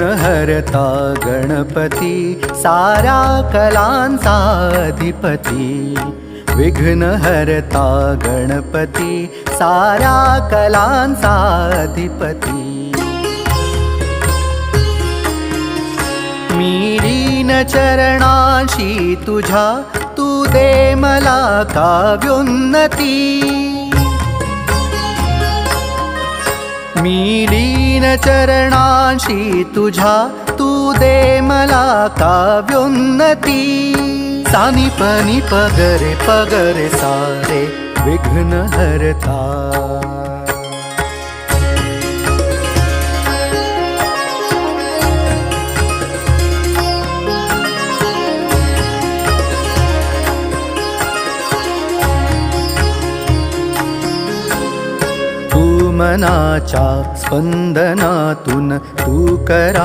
हरता गणपती सारा कलांचा अधिपती। विघ्न हरता गणपती सारा कलांचा अधिपती। मी लीन चरणाशी तुझ्या तू दे मला काव्योन्नती। मी लीन चरणाशी तुझ्या तू दे मला काव्योन्नती। सानी पनी पगरे पगरे सारे विघ्न हरता। मनाच्या स्पंदनातून तू करा